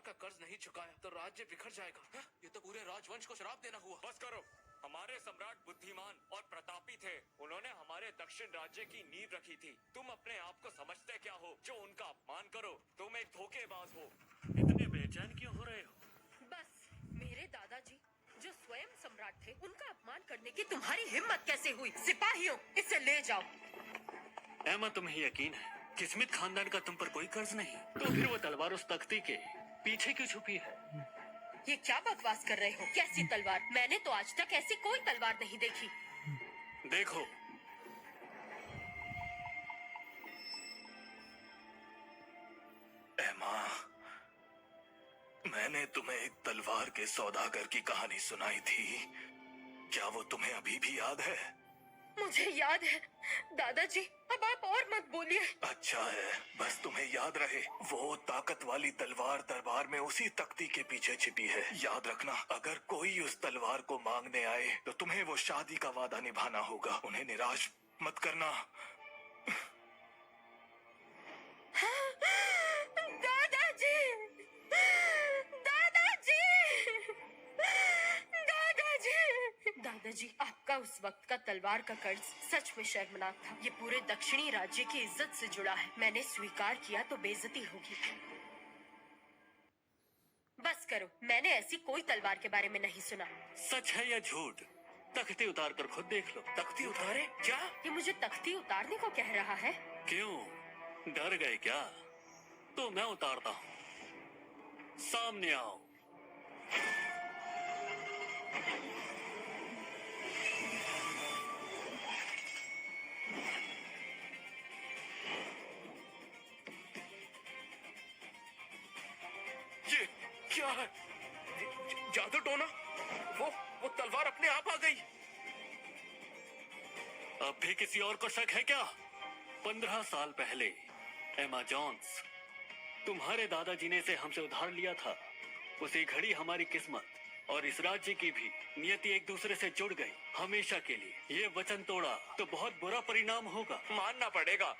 तलवार का कर्ज नहीं चुकाया तो राज्य बिखर जाएगा। ये तो पूरे राजवंश को श्राप देना हुआ। बस करो। हमारे सम्राट बुद्धिमान और प्रतापी थे। उन्होंने हमारे दक्षिण राज्य की नींव रखी थी। तुम अपने आप को समझते क्या हो जो उनका अपमान करो? तुम एक धोखेबाज हो। इतने बेचैन क्यों हो रहे हो? बस मेरे दादाजी जो स्वयं सम्राट थे उनका अपमान करने की तुम्हारी हिम्मत कैसे हुई? सिपाहियों, इसे ले जाओ। एमा, तुम्हें यकीन है कि स्मिथ खानदान का तुम पर कोई कर्ज नहीं? तो फिर वो तलवार उस तख्ती के पीछे क्यों छुपी है? ये क्या बकवास कर रहे हो? कैसी तलवार? मैंने तो आज तक ऐसी कोई तलवार नहीं देखी। देखो, एमा, मैंने तुम्हें एक तलवार के सौदागर की कहानी सुनाई थी। क्या वो तुम्हें अभी भी याद है? मुझे याद है दादाजी, अब आप और मत बोलिए। अच्छा है, बस तुम्हें याद रहे, वो ताकत वाली तलवार दरबार में उसी तख्ती के पीछे छिपी है। याद रखना, अगर कोई उस तलवार को मांगने आए तो तुम्हें वो शादी का वादा निभाना होगा। उन्हें निराश मत करना। दादाजी, दादाजी, दादाजी, दादाजी, आपका उस वक्त का तलवार का कर्ज सच में शर्मनाक था। ये पूरे दक्षिणी राज्य की इज्जत से जुड़ा है। मैंने स्वीकार किया तो बेइज्जती होगी। बस करो, मैंने ऐसी कोई तलवार के बारे में नहीं सुना। सच है या झूठ? तख्ती उतार कर खुद देख लो। तख्ती उतारे? क्या? ये मुझे तख्ती उतारने को कह रहा है? क्यों, डर गए क्या? तो मैं उतारता हूँ, सामने आओ। ये क्या है? जादू टोना? वो तलवार अपने आप आ गई। अब भी किसी और को शक है क्या? 15 साल पहले एमा जोन्स, तुम्हारे दादाजी ने इसे हमसे उधार लिया था। उसी घड़ी हमारी किस्मत और इस राज्य की भी नियति एक दूसरे से जुड़ गई हमेशा के लिए। ये वचन तोड़ा तो बहुत बुरा परिणाम होगा। मानना पड़ेगा,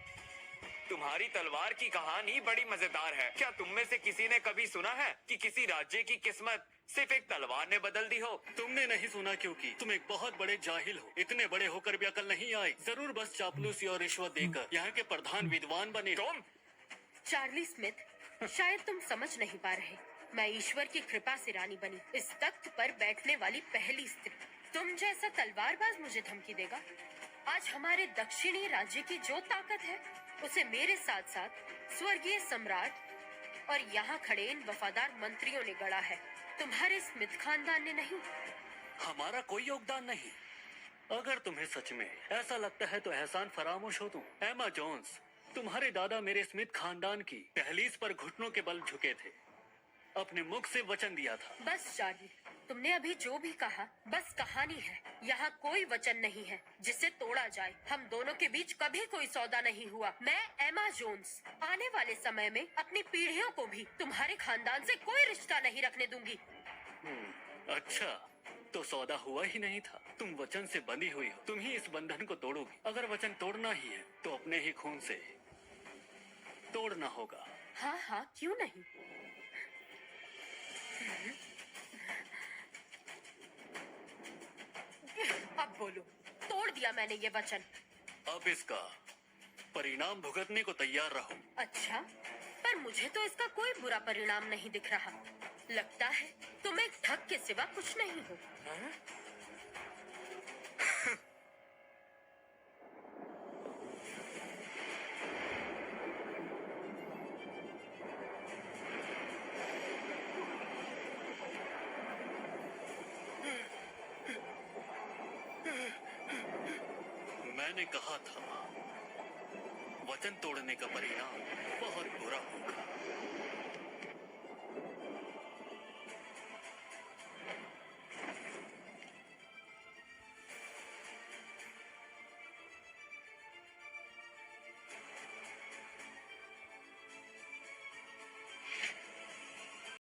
तुम्हारी तलवार की कहानी बड़ी मजेदार है। क्या तुम में से किसी ने कभी सुना है कि किसी राज्य की किस्मत सिर्फ एक तलवार ने बदल दी हो? तुमने नहीं सुना क्योंकि तुम एक बहुत बड़े जाहिल हो। इतने बड़े होकर भी अकल नहीं आई। जरूर बस चापलूसी और रिश्वत देकर यहाँ के प्रधान विद्वान बने। तुम चार्ली स्मिथ, शायद तुम समझ नहीं पा रहे। मैं ईश्वर की कृपा से रानी बनी, इस तख्त पर बैठने वाली पहली स्त्री। तुम जैसा तलवारबाज मुझे धमकी देगा? आज हमारे दक्षिणी राज्य की जो ताकत है उसे मेरे साथ साथ स्वर्गीय सम्राट और यहाँ खड़े इन वफादार मंत्रियों ने गढ़ा है, तुम्हारे स्मिथ खानदान ने नहीं। हमारा कोई योगदान नहीं। अगर तुम्हें सच में ऐसा लगता है तो एहसान फरामोश हो तुम। एमा जोन्स, तुम्हारे दादा मेरे स्मिथ खानदान की दहलीज पर घुटनों के बल झुके थे। अपने मुख से वचन दिया था। बस चार्ली, तुमने अभी जो भी कहा बस कहानी है। यहाँ कोई वचन नहीं है जिसे तोड़ा जाए। हम दोनों के बीच कभी कोई सौदा नहीं हुआ। मैं एमा जोन्स आने वाले समय में अपनी पीढ़ियों को भी तुम्हारे खानदान से कोई रिश्ता नहीं रखने दूंगी। अच्छा, तो सौदा हुआ ही नहीं था। तुम वचन से बंधी हुई हो, तुम ही इस बंधन को तोड़ोगी। अगर वचन तोड़ना ही है तो अपने ही खून से तोड़ना होगा। हाँ हाँ, क्यों नहीं। अब बोलो, तोड़ दिया मैंने ये वचन। अब इसका परिणाम भुगतने को तैयार रहो। अच्छा, पर मुझे तो इसका कोई बुरा परिणाम नहीं दिख रहा। लगता है तुम एक ठग के सिवा कुछ नहीं हो। मैंने कहा था वचन तोड़ने का परिणाम बहुत बुरा होगा।